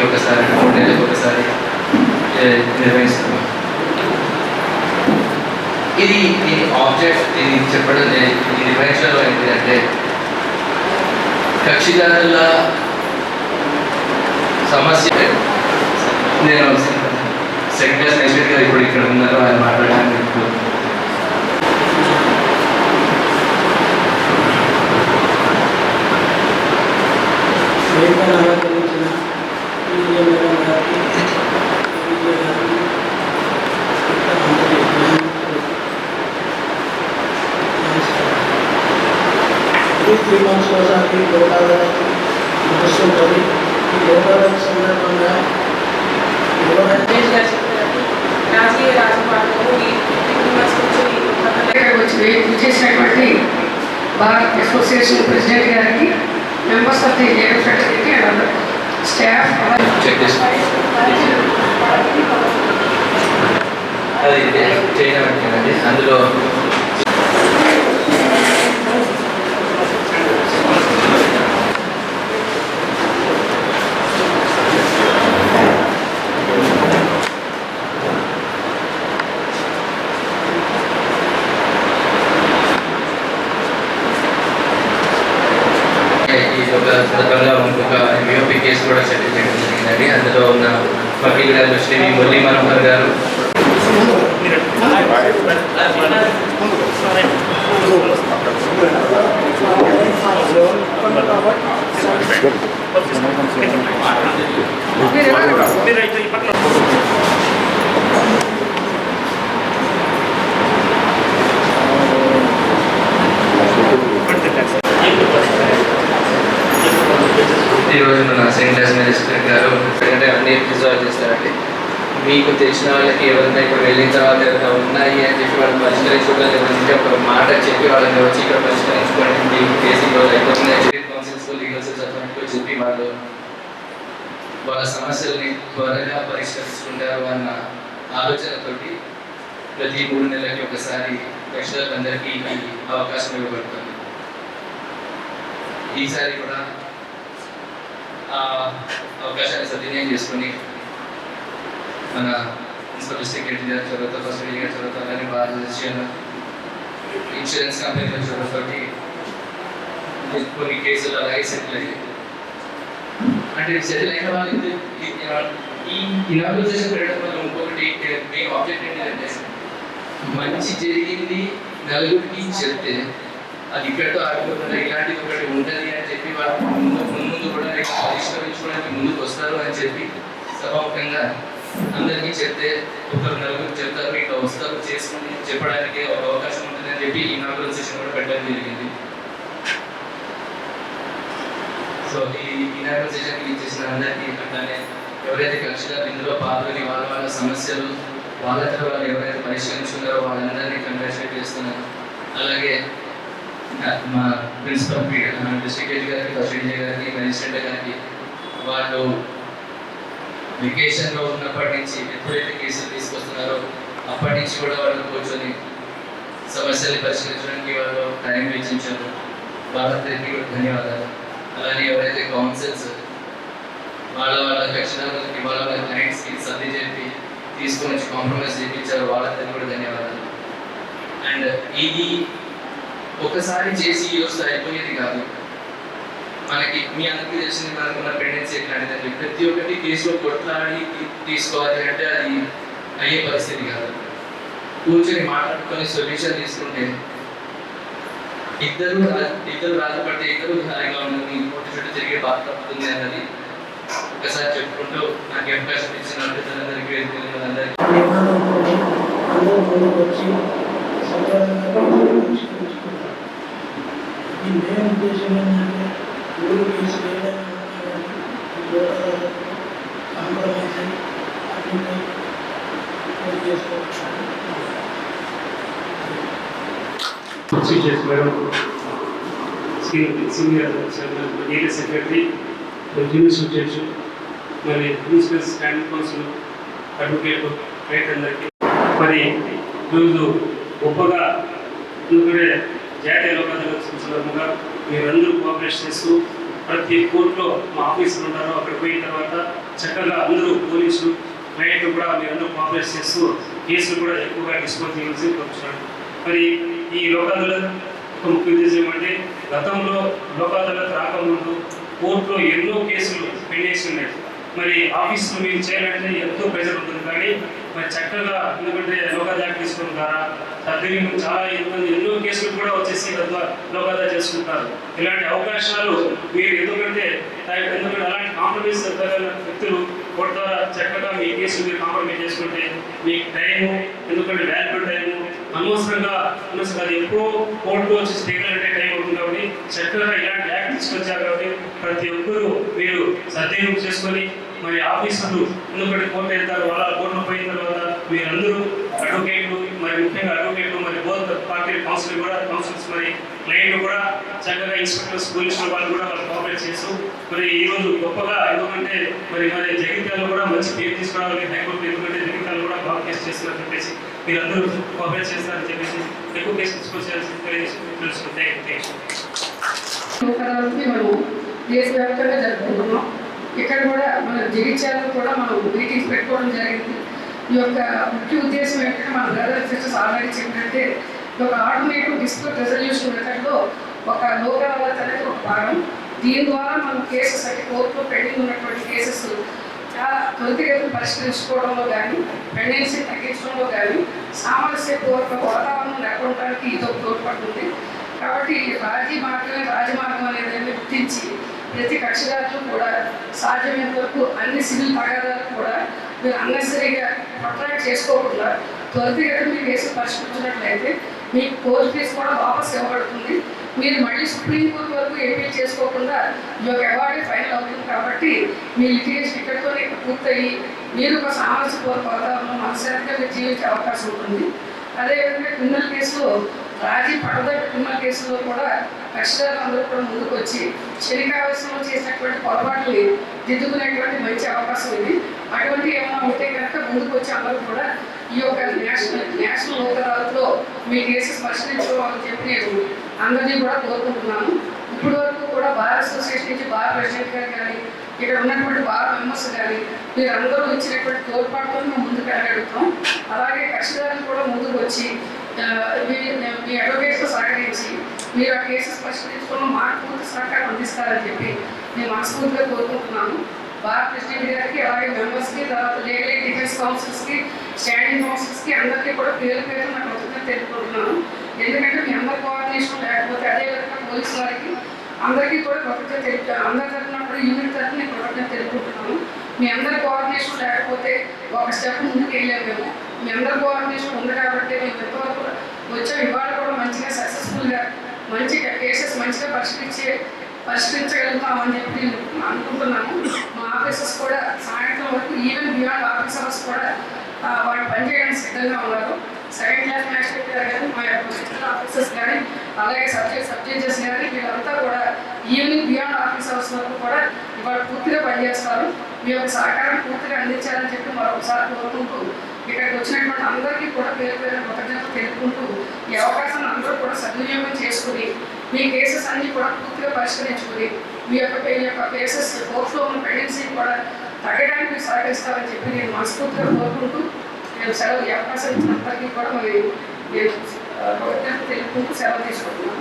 ఒకసారి 3 నెలలకు ఒకసారి నిర్వహిస్తున్నాం. ఇది దీని ఆబ్జెక్ట్ దీన్ని చెప్పడం ఇది నిర్వహించడంలో ఏంటంటే కక్షిదారుల సమస్య. నేను సెకండ్ క్లాస్ నెక్స్ట్ గారు ఇప్పుడు ఇక్కడ ఉన్నారు, ఆయన మాట్లాడడానికి చేసినటువంటి భారత్ అసోసియేషన్ ప్రెసిడెంట్ గారికి, members of the lady fraternity and staff అది చేయడానికి అందులో ఒక ఎంఈఓపీ కేసు కూడా సెటిల్ చేయడం జరిగిందండి. అందులో ఉన్న వకీల్ గారు శ్రీ మురళీ మనోహర్ గారు ఈరోజు మన సెకండ్ క్లాస్ మేజిస్ట్రేట్ గారు ఎందుకంటే అన్ని రిజాల్వ్ చేస్తారండి. మీకు తెలిసిన వాళ్ళకి ఎవరైనా ఇక్కడ వెళ్ళిన తర్వాత ఏదైనా ఉన్నాయి అని చెప్పి వాళ్ళు పరిష్కరించుకోవాలి, ఎవరైనా ఒక మాట చెప్పి వాళ్ళని వచ్చి ఇక్కడ పరిష్కరించుకోండి కేసు ఈరోజు అయిపోతుంది కౌన్సిల్స్ లీగల్ సెల్స్ అథారిటీతో చెప్పి వాళ్ళు వాళ్ళ సమస్యల్ని త్వరగా పరిష్కరించుకుంటారు అన్న ఆలోచనతోటి ప్రతి 3 నెలలకి ఒకసారి కక్షిదారులందరికీ అవకాశం ఇవ్వబడుతుంది. ఈసారి కూడా అవకాశాన్ని సద్వినియోగం చేసుకొని మన మున్సిపల్ డిస్ట్రిక్ట్ హెడ్ గారి చొరవతో, ఫస్ట్ హెడ్ గారి చొరవతో, అలానే బార్ అసోసియేషన్, ఇన్సూరెన్స్ కంపెనీల చొరవతోటి కొన్ని కేసులు అలాగే సెటిల్ అయ్యాయి. అంటే సెటిల్ అయిన వాళ్ళకి ఈ ఇనాగ్రేషన్ పెట్టడం వల్ల ఇంకొకటి మెయిన్ ఆబ్జెక్ట్ ఏంటంటే మంచి జరిగింది నలుగురికి చెప్తే అది ఇక్కడితో ఆగిపోకుండా ఇలాంటిది ఒకటి ఉంటుంది అని చెప్పి వాళ్ళు ముందు కూడా పరిష్కరించుకోవడానికి ముందుకు వస్తారు అని చెప్పి సభాముఖంగా అందరికీ చెప్తే ఒకరు నలుగురు చెప్తారు, ఇట్లా వస్తారు చేసుకుని చెప్పడానికి ఒక అవకాశం ఉంటుంది అని చెప్పి ఇనాగ్రల్ సెషన్ కూడా పెట్టడం జరిగింది. సో ఈ ఇనాగ్రల్ సెషన్కి ఇచ్చేసిన అందరికీ అట్లానే ఎవరైతే కక్షిదారులు ఇందులో పాల్గొని వాళ్ళ సమస్యలు వాళ్ళతో వాళ్ళు ఎవరైతే పరిష్కరించుకున్నారో వాళ్ళందరినీ కంగ్రాచులేట్ చేస్తున్నారు. అలాగే మా ప్రిన్సిపల్ డిస్ట్రిక్ట్ హెడ్ గారికి, ఫస్ట్ హెడ్ గారికి, మేజిస్ట్రేట్ గారికి వాళ్ళు వెకేషన్లో ఉన్నప్పటి నుంచి ఎప్పుడైతే కేసులు తీసుకొస్తున్నారో అప్పటి నుంచి కూడా వాళ్ళు కూర్చొని సమస్యల్ని పరిష్కరించడానికి వాళ్ళు టైం వెచ్చించారు. వాళ్ళందరికీ కూడా ధన్యవాదాలు. అలానే ఎవరైతే కౌన్సిల్స్ వాళ్ళ కక్షిదారులకి వాళ్ళ క్లయింట్స్కి సర్ది చెప్పి తీసుకొని వచ్చి కాంప్రమైజ్ చేయించారు, వాళ్ళందరికీ కూడా ధన్యవాదాలు. అండ్ ఇది ఒకసారి చేసి ఈరోజు అయిపోయేది కాదు. మనకి మీ అందరికీ తెలిసింది మనకున్న పెండెన్సీ ఎట్లాంటిదండి, ప్రతి ఒక్కటి కేసులో కొట్లాడి తీసుకోవాలి అంటే అది అయ్యే పరిస్థితి కాదు. కూర్చొని మాట్లాడుకొని సొల్యూషన్ తీసుకుంటే ఇద్దరు రాజపడితే ఇద్దరు హాయిగా ఉంటుంది, ఇంకోటి చుట్టూ తిరిగే బాధ తప్పుతుంది అన్నది ఒకసారి చెప్పుకుంటూ నాకు అవకాశం ఇచ్చిన అందరికీ అందరికీ ఈ మెయిన్ ఉద్దేశం ఏంటంటే ఊరు కేసు వేయడం కాంప్రమైజ్ అన్ని చేసుకోవచ్చు. Madam senior legal secretary, university judge, మరి principal standing counsel advocate right అందరికీ మరి ఈరోజు గొప్పగా ఎందుకంటే జాతీయ లోకాదాలత సందర్భంగా మీరందరూ కోఆపరేట్ చేస్తూ ప్రతి కోర్టులో మా ఆఫీసులు ఉంటారో అక్కడ పోయిన తర్వాత చక్కగా అందరూ పోలీసులు క్లయింట్లు కూడా మీరందరూ కోఆపరేట్ చేస్తూ కేసులు కూడా ఎక్కువగా డిస్పోజ్ చేయాల్సి కోరుతున్నాను. మరి ఈ లోక్ అదాలత్ ఒక ముఖ్య ఉద్దేశం ఏమంటే గతంలో లోక్ అదాలత్ రాకముందు కోర్టులో ఎన్నో కేసులు పెండింగ్స్ ఉన్నాయి. మరి ఆఫీసులో మేము చేయాలంటే ఎంతో ప్రెజర్ ఉంటుంది, కానీ మరి చక్కగా ఎందుకంటే లోక్ అదాలత్ తీసుకోవడం ద్వారా సద్వినియోగం చాలా ఎన్నో కేసులు కూడా వచ్చేసి లోక్ అదాలత్ చేసుకుంటారు. ఇలాంటి అవకాశాలు మీరు ఎందుకంటే అలాంటి కాంప్రమైజ్ వ్యక్తులు కోర్టు ద్వారా చక్కగా మీ కేసులు మీరు కాంప్రమైజ్ చేసుకుంటే మీ టైము, ఎందుకంటే వాల్యుబుల్ టైము అనవసరంగా అది ఎప్పుడో కోర్టులో వచ్చి తీయాలంటే టైం అవుతుంది. కాబట్టి చక్కగా ఇలాంటి యాక్ట్ తీసుకొచ్చారు. కాబట్టి ప్రతి ఒక్కరూ మీరు సద్వినియోగం చేసుకొని మరి ఆఫీసర్లు ఎందుకంటే కోర్టు వెళ్తారు, వాళ్ళ కోర్టులో పోయిన తర్వాత మీరందరూ అడ్వకేట్లు, మరి ముఖ్యంగా అడ్వకేట్లు, మరి బోత్ పార్టీ కౌన్సిల్స్ మరి క్లయింట్లు కూడా చక్కగా ఇన్స్పెక్టర్స్ పోలీసులు వాళ్ళు కూడా వాళ్ళు కోఆపరేట్ చేస్తూ మరి ఈరోజు గొప్పగా ఎందుకంటే మరి జగిత్యాలలో కూడా మంచి పేరు తీసుకురావాలి హైకోర్టు, ఎందుకంటే జగిత్యాలలో కూడా బాగా కేసు చేస్తున్నారని చెప్పేసి మీరందరూ కోఆపరేట్ చేస్తారని చెప్పేసి ఎక్కువ కేసు తీసుకొచ్చేసి తెలుసుకుంటాయి. మనం దేశవ్యాప్తంగా జరుపుకుంటున్నాం. ఇక్కడ కూడా మన జగిత్యాలలో కూడా మనం మీటింగ్స్ పెట్టుకోవడం జరిగింది. ఈ యొక్క ముఖ్య ఉద్దేశం ఏంటంటే మన బ్రదర్ సిస్టర్స్ ఆల్రెడీ చెప్పినట్టే ఒక ఆటోమేటిక్ డిస్ప్యూట్ రెజల్యూషన్ మెథడ్లో ఒక లోక్ అదాలత్ అనేది ఒక భాగం. దీని ద్వారా మనం కేసెస్ అంటే కోర్టులో పెండింగ్ ఉన్నటువంటి కేసెస్ చాలా త్వరితగతిన పరిష్కరించుకోవడంలో కానీ, పెండెన్సీ తగ్గించడంలో కానీ, సామరస్యపూర్వక వాతావరణం లేకపోవడానికి ఇదో తోడ్పడుతుంది. కాబట్టి రాజమార్గం అనేది గుర్తించి ప్రతి కక్షదారులు కూడా సాధ్యమైనంత వరకు అన్ని సివిల్ తగాదాలు కూడా మీరు అన్నెసరీగా ప్రొట్రాక్ట్ చేసుకోకుండా త్వరితగతిన మీ కేసు పరిష్కరించినట్లయితే మీకు కోర్టు ఫీజు కూడా వాపస్ ఇవ్వబడుతుంది. మీరు మళ్ళీ సుప్రీంకోర్టు వరకు ఏపీల్ చేసుకోకుండా ఈ యొక్క అవార్డు ఫైనల్ అవుతుంది. కాబట్టి మీ లిటిగేషన్ ఇక్కడితోనే పూర్తయి మీరు ఒక సామరస్యపూర్వక వాతావరణంలో మనశ్శాంతిగా మీరు జీవించే అవకాశం ఉంటుంది. అదేవిధంగా క్రిమినల్ కేసులో రాజీ పడదగ్గ క్రిమినల్ కేసుల్లో కూడా కక్షదారులు అందరూ కూడా ముందుకు వచ్చి క్షణికావేశంలో చేసినటువంటి పొరపాట్లని దిద్దుకునేటువంటి మంచి అవకాశం ఉంది. అటువంటి ఏమైనా ఉంటే కనుక ముందుకు వచ్చి అందరూ కూడా ఈ యొక్క నేషనల్ లోక్ అదాలత్లో మీ కేసెస్ పరిష్కరించుకోవాలని చెప్పి నేను అందరినీ కూడా కోరుకుంటున్నాను. ఇప్పటి వరకు కూడా బార్ అసోసియేషన్ నుంచి బార్ ప్రెసిడెంట్ గారు కానీ, ఇక్కడ ఉన్నటువంటి బార్ మెంబర్స్ కానీ మీరందరూ ఇచ్చినటువంటి తోడ్పాటుతో మేము ముందుకు వెళ్ళగలుగుతాం. అలాగే కక్షదారులు కూడా ముందుకు వచ్చి మీ అడ్వకేట్స్తో సహకరించి మీరు ఆ కేసెస్ పరిష్కరించుకోవడం మాకు పూర్తి సహకారం అందిస్తారని చెప్పి నేను మనస్ఫూర్తిగా కోరుకుంటున్నాను. బార్ ప్రెసిడెంట్ గారికి, అలాగే మెంబర్స్కి, తర్వాత లీగల్ డిఫెన్స్ కౌన్సిల్స్కి, స్టాండింగ్ కౌన్సిల్స్కి అందరికీ కూడా పేరు నా కృతజ్ఞత తెలుపుకుంటున్నాను. ఎందుకంటే మీ అందరి కోఆర్డినేషన్ లేకపోతే అదేవిధంగా పోలీసు వారికి అందరికీ కూడా కృతజ్ఞత తెలుపుతాను. అందరి తరఫున కూడా యూనిట్ తరఫున నేను కృతజ్ఞత తెలుపుకుంటున్నాను. మీ అందరి కోఆర్డినేషన్ లేకపోతే ఒక స్టెప్ ముందుకు వెళ్ళాము మేము. మీ అందరి కోఆర్డినేషన్ ఉంది కాబట్టి మేము ఎంతవరకు వచ్చాము. ఇవాళ కూడా మంచిగా సక్సెస్ఫుల్గా మంచిగా కేసెస్ మంచిగా పరిష్కరించగలుగుతామని చెప్పి నేను అనుకుంటున్నాను. మా ఆఫీసర్స్ కూడా సాయంత్రం వరకు ఈవెన్ బియాండ్ ఆఫీసర్స్ కూడా వాళ్ళు పనిచేయడానికి సిద్ధంగా ఉన్నారు. సెకండ్ క్లాస్ మ్యాజిస్ట్రేట్ గారు కానీ, మా యొక్క సెక్షన్ ఆఫీసర్స్ కానీ, అలాగే సబ్ జడ్జెస్ కానీ వీళ్ళంతా కూడా ఈవినింగ్ బియాండ్ ఆఫీసర్స్ వరకు కూడా ఇవాళ పూర్తిగా పనిచేస్తారు. మీ యొక్క సహకారం పూర్తిగా అందించాలని చెప్పి మరొకసారి కోరుకుంటూ ఇక్కడికి వచ్చినటువంటి అందరికీ కూడా పేరు పేరు కృతజ్ఞతలు తెలుపుకుంటూ ఈ అవకాశాన్ని అందరూ కూడా సద్వినియోగం చేసుకుని మీ కేసెస్ అన్నీ కూడా పూర్తిగా పరిష్కరించుకుని మీ యొక్క కేసెస్ కోర్టులో ఉన్న పెండెన్సీ కూడా తగ్గడానికి మీరు సహకరిస్తారని చెప్పి నేను మనస్ఫూర్తిగా కోరుకుంటూ నేను సెలవు ఈ అవకాశం ఇచ్చినంతకీ కూడా నేను కృతజ్ఞతలు తెలుపుకుంటూ సెలవు తీసుకుంటున్నాను.